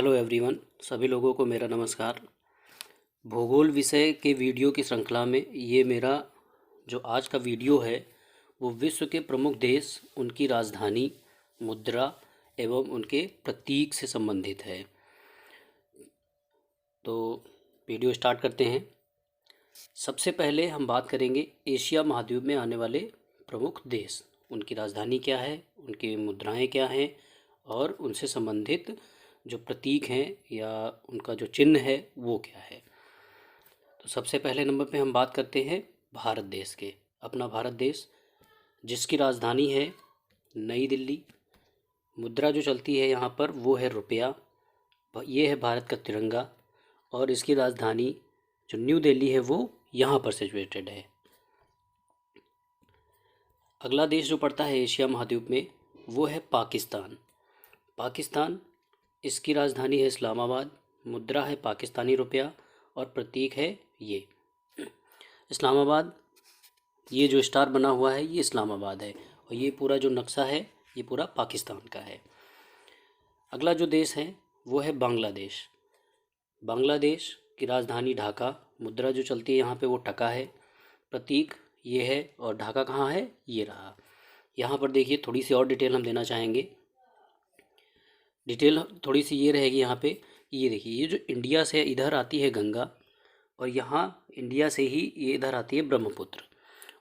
Hello everyone, सभी लोगों को मेरा नमस्कार। भूगोल विषय के वीडियो की श्रृंखला में ये मेरा जो आज का वीडियो है वो विश्व के प्रमुख देश, उनकी राजधानी, मुद्रा एवं उनके प्रतीक से संबंधित है। तो वीडियो स्टार्ट करते हैं। सबसे पहले हम बात करेंगे एशिया महाद्वीप में आने वाले प्रमुख देश, उनकी राजधानी क्या है, उनकी मुद्राएं क्या हैं और उनसे संबंधित जो प्रतीक हैं या उनका जो चिन्ह है वो क्या है। तो सबसे पहले नंबर पे हम बात करते हैं भारत देश के। अपना भारत देश जिसकी राजधानी है नई दिल्ली, मुद्रा जो चलती है यहाँ पर वो है रुपया, ये है भारत का तिरंगा और इसकी राजधानी जो न्यू दिल्ली है वो यहाँ पर सिचुएटेड है। अगला देश जो पड़ता है एशिया महाद्वीप में वो है पाकिस्तान। पाकिस्तान, इसकी राजधानी है इस्लामाबाद, मुद्रा है पाकिस्तानी रुपया और प्रतीक है ये इस्लामाबाद। ये जो स्टार बना हुआ है ये इस्लामाबाद है और ये पूरा जो नक्शा है ये पूरा पाकिस्तान का है। अगला जो देश है वो है बांग्लादेश। बांग्लादेश की राजधानी ढाका, मुद्रा जो चलती है यहाँ पे वो टका है, प्रतीक ये है और ढाका कहाँ है ये रहा। यहाँ पर देखिए थोड़ी सी और डिटेल हम देना चाहेंगे। डिटेल थोड़ी सी ये रहेगी यहाँ पे, ये देखिए ये जो इंडिया से इधर आती है गंगा और यहाँ इंडिया से ही ये इधर आती है ब्रह्मपुत्र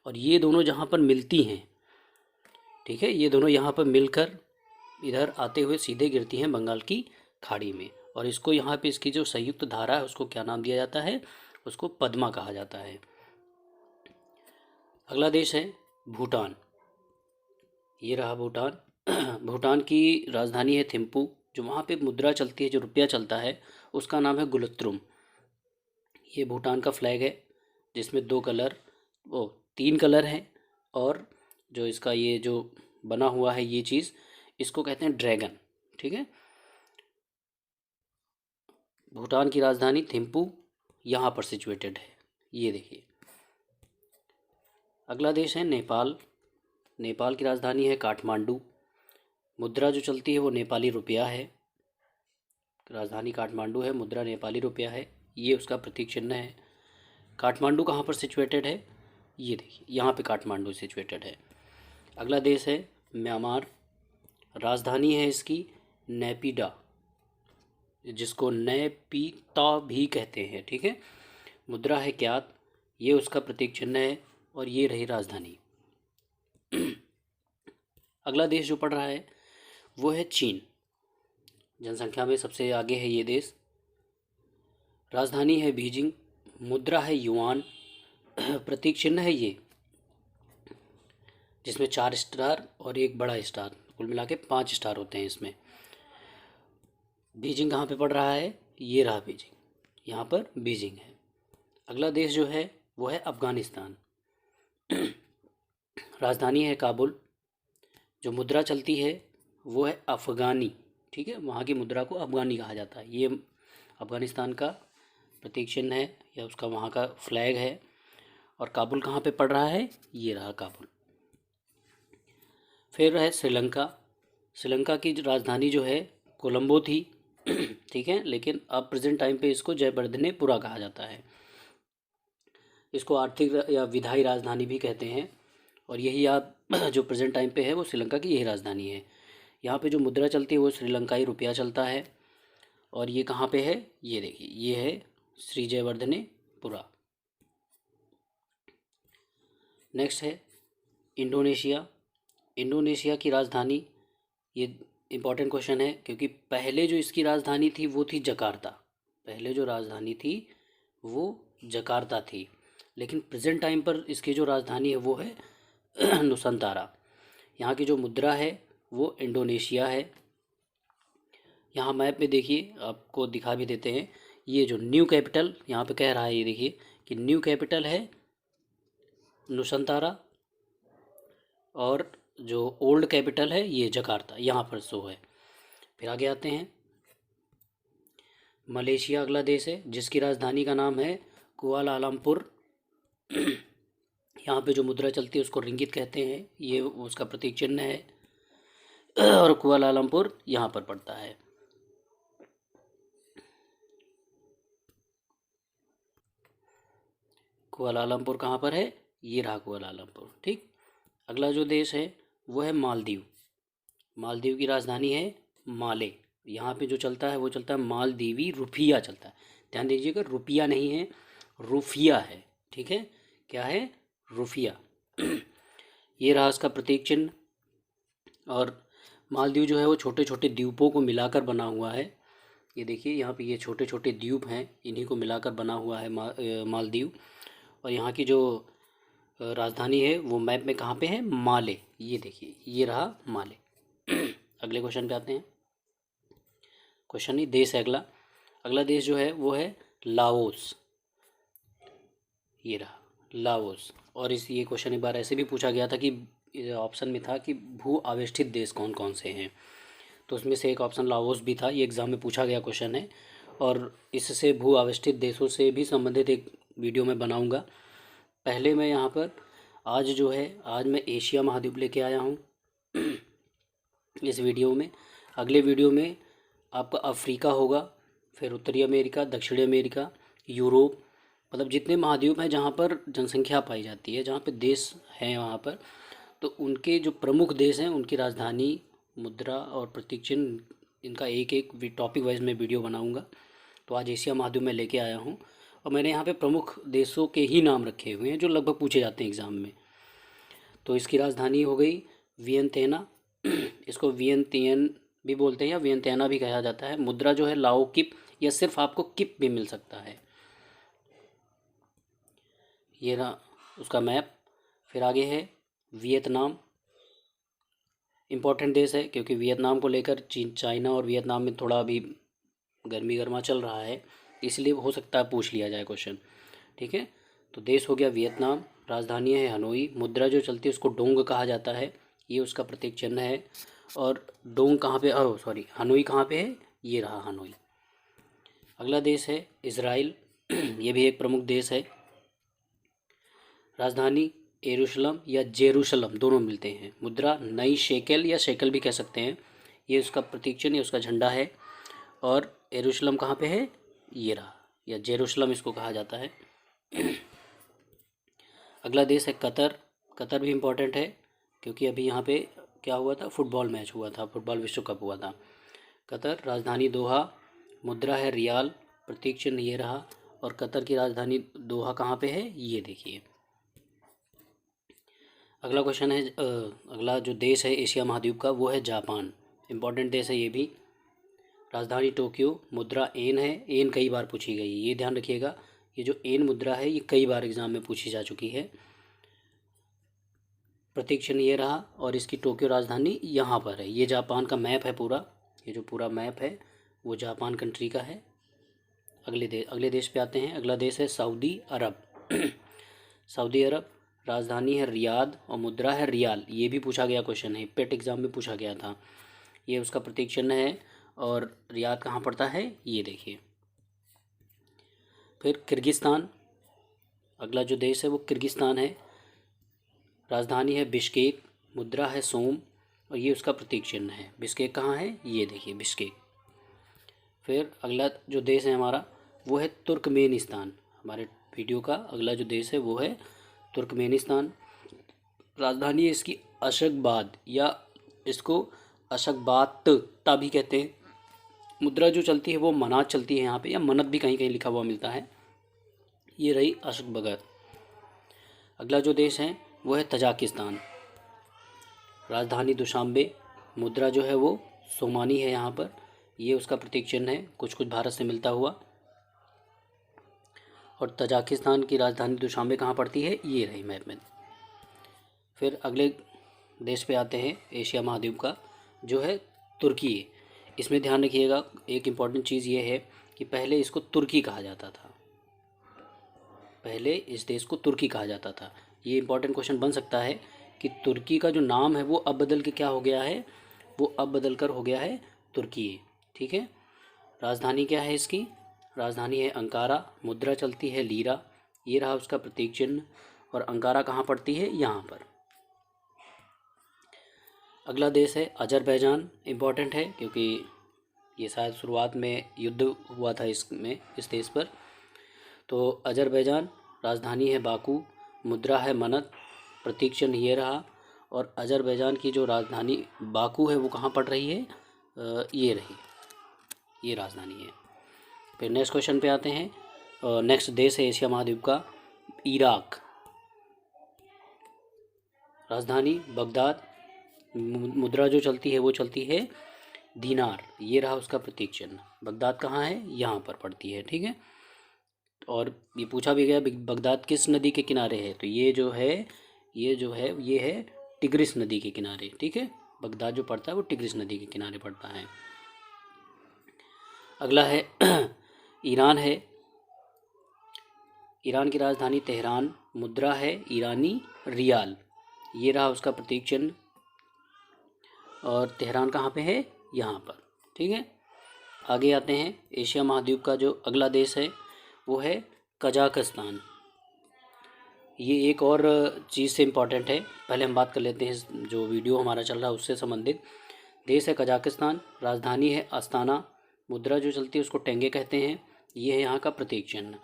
और ये दोनों जहाँ पर मिलती हैं, ठीक है, ये दोनों यहाँ पर मिलकर इधर आते हुए सीधे गिरती हैं बंगाल की खाड़ी में और इसको यहाँ पे इसकी जो संयुक्त धारा है उसको क्या नाम दिया जाता है, उसको पद्मा कहा जाता है। अगला देश है भूटान। ये रहा भूटान। भूटान की राजधानी है थिम्पू। जो वहाँ पे मुद्रा चलती है, जो रुपया चलता है, उसका नाम है गुलत्रुम। ये भूटान का फ्लैग है जिसमें तीन कलर हैं और जो इसका ये जो बना हुआ है ये चीज़, इसको कहते हैं ड्रैगन, ठीक है। भूटान की राजधानी थिम्पू यहाँ पर सिचुएटेड है, ये देखिए। अगला देश है नेपाल। नेपाल की राजधानी है काठमांडू, मुद्रा जो चलती है वो नेपाली रुपया है। राजधानी काठमांडू है, मुद्रा नेपाली रुपया है, ये उसका प्रतीक चिन्ह है। काठमांडू कहाँ पर सिचुएटेड है, ये देखिए यहाँ पे काठमांडू सिचुएटेड है। अगला देश है म्यांमार। राजधानी है इसकी नैपीडा, जिसको नैपीता भी कहते हैं, ठीक है। मुद्रा है क्यात, ये उसका प्रतीक चिन्ह है और ये रही राजधानी। अगला देश जो पड़ रहा है वो है चीन। जनसंख्या में सबसे आगे है ये देश। राजधानी है बीजिंग, मुद्रा है युआन, प्रतीक चिन्ह है ये जिसमें 4 स्टार और एक बड़ा स्टार, कुल मिला के 5 स्टार होते हैं इसमें। बीजिंग कहाँ पे पड़ रहा है, ये रहा बीजिंग, यहाँ पर बीजिंग है। अगला देश जो है वो है अफ़गानिस्तान। राजधानी है काबुल, जो मुद्रा चलती है वो है अफ़गानी, ठीक है, वहाँ की मुद्रा को अफ़गानी कहा जाता है। ये अफ़गानिस्तान का प्रतीक चिन्ह है या उसका वहाँ का फ्लैग है। और काबुल कहाँ पे पड़ रहा है, ये रहा काबुल। फिर है श्रीलंका। श्रीलंका की राजधानी जो है कोलंबो थी, ठीक है, लेकिन अब प्रेजेंट टाइम पे इसको जयवर्धनेपुरा कहा जाता है। इसको आर्थिक या विधायी राजधानी भी कहते हैं और यही आप जो प्रेजेंट टाइम पे है वो श्रीलंका की यही राजधानी है। यहाँ पे जो मुद्रा चलती है वो श्रीलंकाई रुपया चलता है और ये कहाँ पे है, ये देखिए ये है श्री जयवर्धनेपुरा। नेक्स्ट है इंडोनेशिया। इंडोनेशिया की राजधानी, ये इम्पॉर्टेंट क्वेश्चन है क्योंकि पहले जो इसकी राजधानी थी वो थी जकार्ता। पहले जो राजधानी थी वो जकार्ता थी, लेकिन प्रेजेंट टाइम पर इसकी जो राजधानी है वो है नुसंतारा। यहाँ की जो मुद्रा है वो इंडोनेशिया है। यहाँ मैप में देखिए, आपको दिखा भी देते हैं, ये जो न्यू कैपिटल यहाँ पे कह रहा है, ये देखिए कि न्यू कैपिटल है नुसंतारा और जो ओल्ड कैपिटल है ये जकार्ता, यहाँ पर शो है। फिर आगे आते हैं मलेशिया। अगला देश है जिसकी राजधानी का नाम है कुआलालंपुर। यहाँ पे जो मुद्रा चलती है उसको रिंगित कहते हैं, ये उसका प्रतीक चिन्ह है और कुआलालंपुर यहाँ पर पड़ता है। कुआलालंपुर कहाँ पर है? ये रहा कुआलालंपुर। ठीक, अगला जो देश है वो है मालदीव। मालदीव की राजधानी है माले। यहाँ पे जो चलता है वो चलता है मालदीवी रुपया चलता है। ध्यान दीजिएगा, रुपया नहीं है, रुफिया है। ठीक है, क्या है? रुफिया। ये रहा उसका प्रतीक चिन्ह। और मालदीव जो है वो छोटे छोटे द्वीपों को मिलाकर बना हुआ है। ये देखिए यहाँ पे ये छोटे छोटे द्वीप हैं, इन्हीं को मिलाकर बना हुआ है मालदीव। और यहाँ की जो राजधानी है वो मैप में कहाँ पे है? माले। ये देखिए, ये रहा माले। अगले क्वेश्चन पे आते हैं। क्वेश्चन नहीं, देश है अगला। अगला देश जो है वो है लाओस। ये रहा लाओस। और ये क्वेश्चन एक बार ऐसे भी पूछा गया था कि ऑप्शन में था कि भू आवेष्टित देश कौन कौन से हैं, तो उसमें से एक ऑप्शन लाओस भी था। ये एग्ज़ाम में पूछा गया क्वेश्चन है, और इससे भू आवेष्टित देशों से भी संबंधित एक वीडियो में बनाऊंगा। पहले मैं यहाँ पर आज मैं एशिया महाद्वीप लेके आया हूँ इस वीडियो में। अगले वीडियो में आपका अफ्रीका होगा, फिर उत्तरी अमेरिका, दक्षिणी अमेरिका, यूरोप, मतलब जितने महाद्वीप हैं जहाँ पर जनसंख्या पाई जाती है, जहाँ पे देश हैं वहाँ पर, तो उनके जो प्रमुख देश हैं उनकी राजधानी, मुद्रा और प्रतीक चिन्ह, इनका एक एक टॉपिक वाइज मैं वीडियो बनाऊंगा। तो आज एशिया महाद्वीप में लेके आया हूँ, और मैंने यहाँ पे प्रमुख देशों के ही नाम रखे हुए हैं जो लगभग पूछे जाते हैं एग्ज़ाम में। तो इसकी राजधानी हो गई वियंतियाना। इसको वियंतियन भी बोलते हैं या वियंतियाना भी कहा जाता है। मुद्रा जो है लाओ किप, या सिर्फ आपको किप भी मिल सकता है। ये रहा उसका मैप। फिर आगे है वियतनाम। इम्पोर्टेंट देश है क्योंकि वियतनाम को लेकर चाइना और वियतनाम में थोड़ा अभी गर्मा चल रहा है, इसलिए हो सकता है पूछ लिया जाए क्वेश्चन। ठीक है, तो देश हो गया वियतनाम, राजधानी है हनोई, मुद्रा जो चलती है उसको डोंग कहा जाता है, ये उसका प्रतीक चिन्ह है। और डोंग कहाँ पे, सॉरी, हनोई कहाँ पे है? ये रहा हनोई। अगला देश है इज़राइल। ये भी एक प्रमुख देश है। राजधानी यरूशलेम या जेरूशलम दोनों मिलते हैं। मुद्रा नई शेकेल या शेकल भी कह सकते हैं, ये उसका प्रतीक चिन्ह, ये उसका झंडा है। और यरूशलेम कहाँ पे है? ये रहा, या जेरूशलम इसको कहा जाता है। अगला देश है कतर। कतर भी इम्पोर्टेंट है क्योंकि अभी यहाँ पे क्या हुआ था? फुटबॉल मैच हुआ था, फुटबॉल विश्व कप हुआ था। कतर, राजधानी दोहा, मुद्रा है रियाल, प्रतीक चिन्ह ये रहा। और कतर की राजधानी दोहा कहाँ पे है? ये देखिए। अगला क्वेश्चन है, अगला जो देश है एशिया महाद्वीप का वो है जापान। इम्पोर्टेंट देश है ये भी। राजधानी टोक्यो, मुद्रा एन है। एन कई बार पूछी गई है, ये ध्यान रखिएगा। ये जो एन मुद्रा है ये कई बार एग्जाम में पूछी जा चुकी है। प्रतीक चिन्ह ये रहा, और इसकी टोक्यो राजधानी यहाँ पर है। ये जापान का मैप है पूरा, ये जो पूरा मैप है वो जापान कंट्री का है। अगले देश पे आते हैं। अगला देश है सऊदी अरब। सऊदी अरब, राजधानी है रियाद और मुद्रा है रियाल। ये भी पूछा गया क्वेश्चन है, पेट एग्जाम में पूछा गया था। ये उसका प्रतीक चिन्ह है। और रियाद कहाँ पड़ता है? ये देखिए। फिर किर्गिस्तान, अगला जो देश है वो किर्गिस्तान है। राजधानी है बिश्केक, मुद्रा है सोम, और ये उसका प्रतीक चिन्ह है। बिश्केक कहाँ है? ये देखिए बिश्केक। फिर अगला जो देश है हमारा वो है तुर्कमेनिस्तान। हमारे वीडियो का अगला जो देश है वो है तुर्कमेनिस्तान। राजधानी है इसकी अशकबाद, या इसको अशकबात भी कहते हैं। मुद्रा जो चलती है वो मनात चलती है यहाँ पे, या मनत भी कहीं कहीं लिखा हुआ मिलता है। ये रही अशकबगत। अगला जो देश है वो है तजाकिस्तान। राजधानी दुशांबे, मुद्रा जो है वो सोमानी है यहाँ पर, ये उसका प्रतीक चिन्ह है, कुछ कुछ भारत से मिलता हुआ। और तजाकिस्तान की राजधानी दुशांबे कहाँ पड़ती है? ये रही मैप में। फिर अगले देश पे आते हैं एशिया महाद्वीप का, जो है तुर्की। इसमें ध्यान रखिएगा, एक इम्पॉर्टेंट चीज़ ये है कि पहले इसको तुर्की कहा जाता था। पहले इस देश को तुर्की कहा जाता था। ये इम्पॉर्टेंट क्वेश्चन बन सकता है कि तुर्की का जो नाम है वो अब बदल के क्या हो गया है? वो अब बदल कर हो गया है तुर्की। ठीक है, राजधानी क्या है इसकी? राजधानी है अंकारा, मुद्रा चलती है लीरा, ये रहा उसका प्रतीक चिन्ह। और अंकारा कहाँ पड़ती है? यहाँ पर। अगला देश है अजरबैजान। इम्पॉर्टेंट है क्योंकि ये शायद शुरुआत में युद्ध हुआ था इसमें, इस देश पर। तो अजरबैजान, राजधानी है बाकू, मुद्रा है मनत, प्रतीक चिन्ह ये रहा। और अजरबैजान की जो राजधानी बाकू है वो कहाँ पड़ रही है, ये रही, ये राजधानी है। फिर नेक्स्ट क्वेश्चन पे आते हैं। नेक्स्ट देश है एशिया महाद्वीप का इराक, राजधानी बगदाद, मुद्रा जो चलती है वो चलती है दीनार, ये रहा उसका प्रतीक चिन्ह। बगदाद कहाँ है, यहाँ पर पड़ती है, ठीक है। और ये पूछा भी गया बगदाद किस नदी के किनारे है, तो ये जो है ये है टिग्रिस नदी के किनारे, ठीक है। बगदाद जो पड़ता है वो टिग्रिस नदी के किनारे पड़ता है। अगला है ईरान है, ईरान की राजधानी तेहरान, मुद्रा है ईरानी रियाल, ये रहा उसका प्रतीक चिन्ह। और तेहरान कहाँ पे है, यहाँ पर, ठीक है। आगे आते हैं, एशिया महाद्वीप का जो अगला देश है वो है कजाकिस्तान। ये एक और चीज़ से इम्पॉर्टेंट है, पहले हम बात कर लेते हैं जो वीडियो हमारा चल रहा है उससे संबंधित। देश है कजाकिस्तान, राजधानी है अस्ताना, मुद्रा जो चलती है उसको टेंगे कहते हैं, ये है यहाँ का प्रतीक चिन्ह।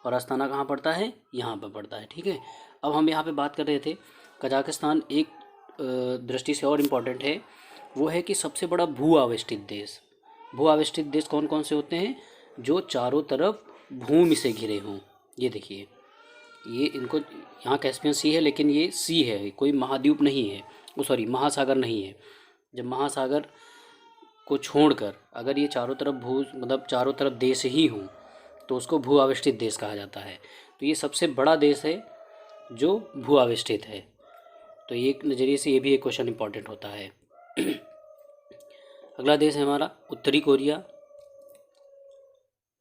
और अस्ताना कहाँ पड़ता है, यहाँ पर पड़ता है, ठीक है। अब हम यहाँ पे बात कर रहे थे कजाकिस्तान एक दृष्टि से और इम्पॉर्टेंट है, वो है कि सबसे बड़ा भू आविष्टित देश। भू आविष्टित देश कौन कौन से होते हैं, जो चारों तरफ भूमि से घिरे हों। ये देखिए, ये इनको यहाँ कैस्पियन सी है लेकिन ये सी है, कोई महाद्वीप नहीं है, वो सॉरी महासागर नहीं है। जब महासागर को छोड़कर अगर ये चारों तरफ मतलब चारों तरफ देश ही हों तो उसको भू आविष्टित देश कहा जाता है। तो ये सबसे बड़ा देश है जो भू आविष्टित है, तो एक नज़रिए से ये भी एक क्वेश्चन इंपॉर्टेंट होता है। अगला देश है हमारा उत्तरी कोरिया,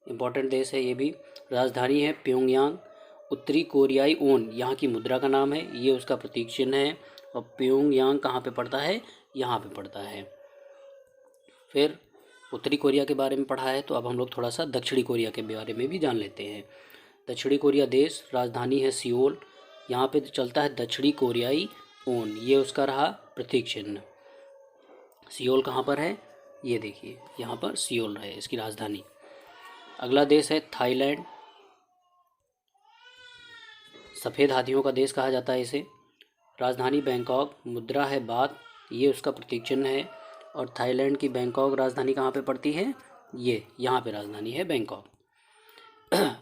इम्पॉर्टेंट देश है ये भी, राजधानी है प्योंगयांग, उत्तरी कोरियाई ओन यहाँ की मुद्रा का नाम है, ये उसका प्रतीक चिन्ह है। और प्योंगयांग कहाँ पे पड़ता है, यहाँ पे पड़ता है। फिर उत्तरी कोरिया के बारे में पढ़ा है, तो अब हम लोग थोड़ा सा दक्षिणी कोरिया के बारे में भी जान लेते हैं। दक्षिणी कोरिया देश, राजधानी है सियोल, यहाँ पे चलता है दक्षिणी कोरियाई ओन, ये उसका रहा प्रतीक चिन्ह। सियोल कहाँ पर है, ये देखिए यहाँ पर सियोल है इसकी राजधानी। अगला देश है थाईलैंड, सफ़ेद हाथियों का देश कहा जाता है इसे, राजधानी बैंकॉक, मुद्रा है बात, ये उसका प्रतीक चिन्ह है। और थाईलैंड की बैंकॉक राजधानी कहाँ पे पड़ती है, ये यहाँ पे राजधानी है बैंकॉक।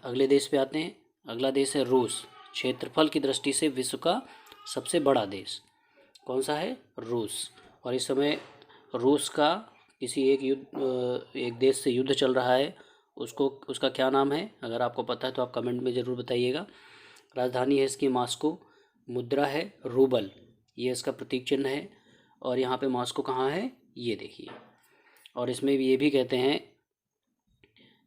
अगले देश पे आते हैं, अगला देश है रूस, क्षेत्रफल की दृष्टि से विश्व का सबसे बड़ा देश कौन सा है, रूस। और इस समय रूस का किसी एक देश से युद्ध चल रहा है, उसका क्या नाम है, अगर आपको पता है तो आप कमेंट में ज़रूर बताइएगा। राजधानी है इसकी मॉस्को, मुद्रा है रूबल, ये इसका प्रतीक चिन्ह है। और यहाँ पे मॉस्को कहाँ है, ये देखिए। और इसमें भी ये भी कहते हैं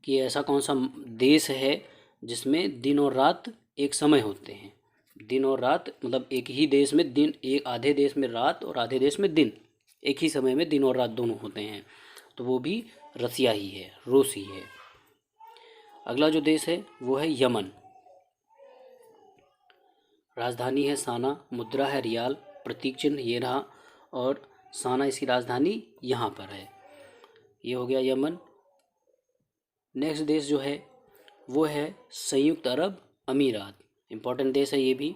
कि ऐसा कौन सा देश है जिसमें दिन और रात एक समय होते हैं। दिन और रात मतलब एक ही देश में दिन, एक आधे देश में रात और आधे देश में दिन, एक ही समय में दिन और रात दोनों होते हैं, तो वो भी रसिया ही है, रूस ही है। अगला जो देश है वो है यमन, राजधानी है साना, मुद्रा है रियाल, प्रतीक चिन्ह ये रहा। और साना इसकी राजधानी यहाँ पर है, ये हो गया यमन। नेक्स्ट देश जो है वो है संयुक्त अरब अमीरात, इम्पॉर्टेंट देश है ये भी,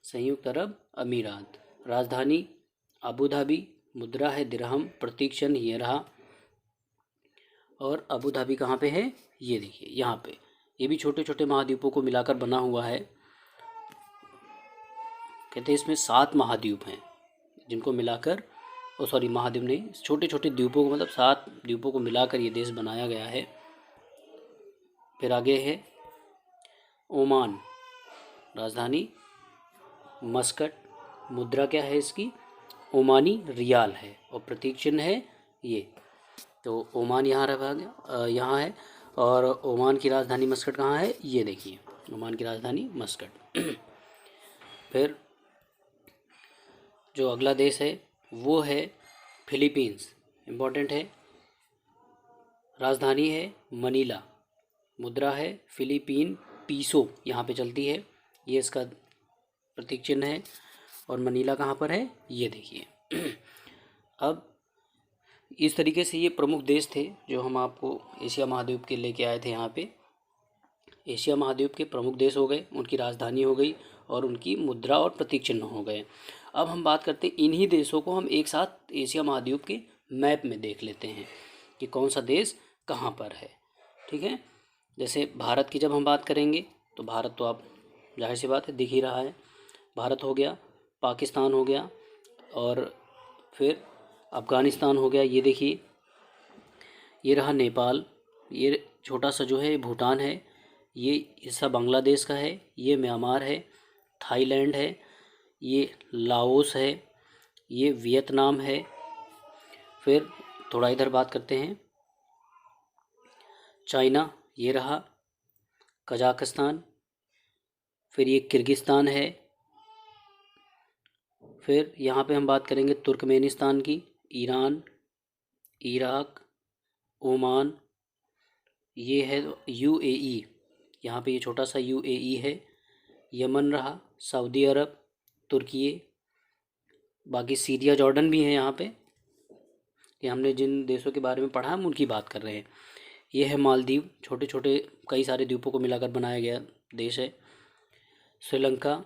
संयुक्त अरब अमीरात, राजधानी अबू धाबी, मुद्रा है दिरहम, प्रतीक चिन्ह ये रहा। और अबू धाबी कहाँ पे है, ये देखिए यहाँ पे, ये भी छोटे छोटे महाद्वीपों को मिलाकर बना हुआ है। कहते हैं इसमें 7 महाद्वीप हैं जिनको मिलाकर, महाद्वीप नहीं, छोटे छोटे द्वीपों को, मतलब 7 द्वीपों को मिलाकर ये देश बनाया गया है। फिर आगे है ओमान, राजधानी मस्कट, मुद्रा क्या है इसकी, ओमानी रियाल है, और प्रतीक चिन्ह है ये। तो ओमान यहाँ यहाँ है, और ओमान की राजधानी मस्कट कहाँ है, ये देखिए ओमान की राजधानी मस्कट। फिर जो अगला देश है वो है फिलीपींस, इम्पॉर्टेंट है, राजधानी है मनीला, मुद्रा है फिलीपीन पीसो यहाँ पे चलती है, ये इसका प्रतीक चिन्ह है। और मनीला कहाँ पर है, ये देखिए। अब इस तरीके से ये प्रमुख देश थे जो हम आपको एशिया महाद्वीप के लेके आए थे यहाँ पे। एशिया महाद्वीप के प्रमुख देश हो गए, उनकी राजधानी हो गई और उनकी मुद्रा और प्रतीक चिन्ह हो गए। अब हम बात करते हैं इन्हीं देशों को हम एक साथ एशिया महाद्वीप के मैप में देख लेते हैं कि कौन सा देश कहाँ पर है। ठीक है, जैसे भारत की जब हम बात करेंगे तो भारत तो आप जाहिर सी बात है दिख ही रहा है। भारत हो गया, पाकिस्तान हो गया और फिर अफ़गानिस्तान हो गया, ये देखिए, ये रहा नेपाल, ये छोटा सा जो है भूटान है, ये हिस्सा बांग्लादेश का है, ये म्यांमार है, थाईलैंड है, ये लाओस है, ये वियतनाम है। फिर थोड़ा इधर बात करते हैं, चाइना, ये रहा, कजाकिस्तान, फिर ये किर्गिस्तान है, फिर यहाँ पे हम बात करेंगे तुर्कमेनिस्तान की, ईरान, इराक, ओमान, ये है यूएई, यहाँ पे ये छोटा सा यूएई है, यमन रहा, सऊदी अरब, तुर्की, बाकी सीरिया, जॉर्डन भी है यहाँ पे। ये हमने जिन देशों के बारे में पढ़ा हम उनकी बात कर रहे हैं। ये है मालदीव, छोटे छोटे कई सारे द्वीपों को मिलाकर बनाया गया देश है। श्रीलंका,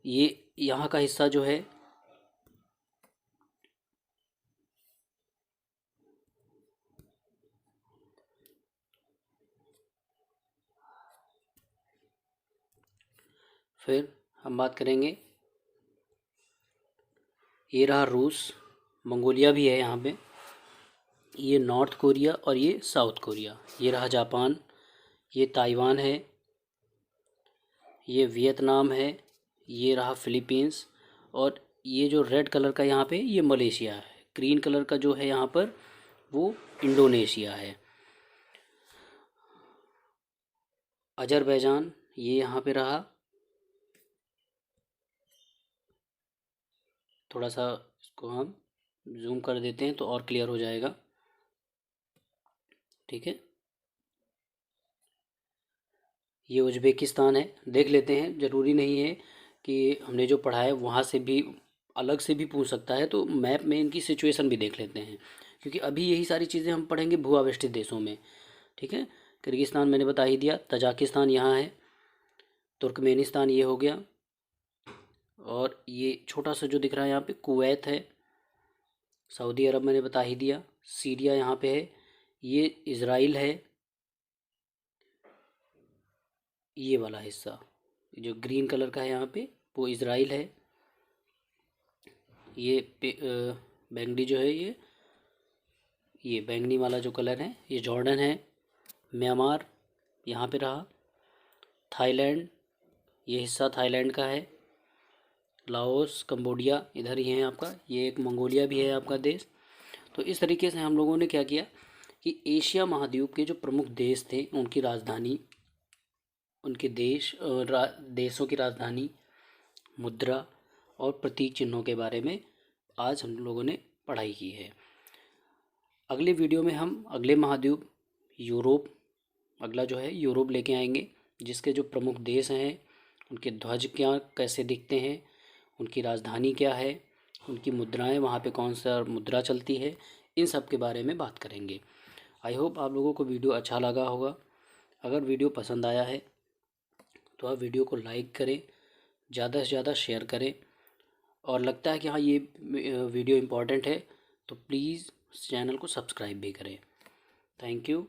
ये यहाँ का हिस्सा जो है फिर हम बात करेंगे, ये रहा रूस, मंगोलिया भी है यहाँ पे, ये नॉर्थ कोरिया और ये साउथ कोरिया, ये रहा जापान, ये ताइवान है, ये वियतनाम है, ये रहा फिलीपींस और ये जो रेड कलर का यहाँ पे ये मलेशिया है, ग्रीन कलर का जो है यहाँ पर वो इंडोनेशिया है। अजरबैजान, ये यहाँ पे रहा, थोड़ा सा इसको हम जूम कर देते हैं तो और क्लियर हो जाएगा। ठीक है, ये उज़्बेकिस्तान है, देख लेते हैं, ज़रूरी नहीं है कि हमने जो पढ़ा है वहाँ से भी अलग से भी पूछ सकता है, तो मैप में इनकी सिचुएशन भी देख लेते हैं क्योंकि अभी यही सारी चीज़ें हम पढ़ेंगे भू आविष्टित देशों में। ठीक है, किर्गिस्तान मैंने बता ही दिया, तजाकिस्तान यहाँ है, तुर्कमेनिस्तान ये हो गया और ये छोटा सा जो दिख रहा है यहाँ पे कुवैत है, सऊदी अरब मैंने बता ही दिया, सीरिया यहाँ पे है, ये इज़राइल है, ये वाला हिस्सा जो ग्रीन कलर का है यहाँ पे वो इज़राइल है, ये बैंगनी जो है ये बैंगनी वाला जो कलर है ये जॉर्डन है, म्यांमार यहाँ पे रहा, थाईलैंड, ये हिस्सा थाईलैंड का है, लाओस, कंबोडिया इधर ही है आपका, ये एक मंगोलिया भी है आपका देश। तो इस तरीके से हम लोगों ने क्या किया कि एशिया महाद्वीप के जो प्रमुख देश थे उनकी राजधानी, उनके देशों की राजधानी, मुद्रा और प्रतीक चिन्हों के बारे में आज हम लोगों ने पढ़ाई की है। अगले वीडियो में हम अगले महाद्वीप यूरोप, अगला जो है यूरोप लेके आएंगे, जिसके जो प्रमुख देश हैं उनके ध्वज क्या कैसे दिखते हैं, उनकी राजधानी क्या है, उनकी मुद्राएं, वहाँ पे कौन सा मुद्रा चलती है, इन सब के बारे में बात करेंगे। आई होप आप लोगों को वीडियो अच्छा लगा होगा। अगर वीडियो पसंद आया है तो आप वीडियो को लाइक करें, ज़्यादा से ज़्यादा शेयर करें और लगता है कि हाँ ये वीडियो इम्पोर्टेंट है तो प्लीज़ चैनल को सब्सक्राइब भी करें। Thank you.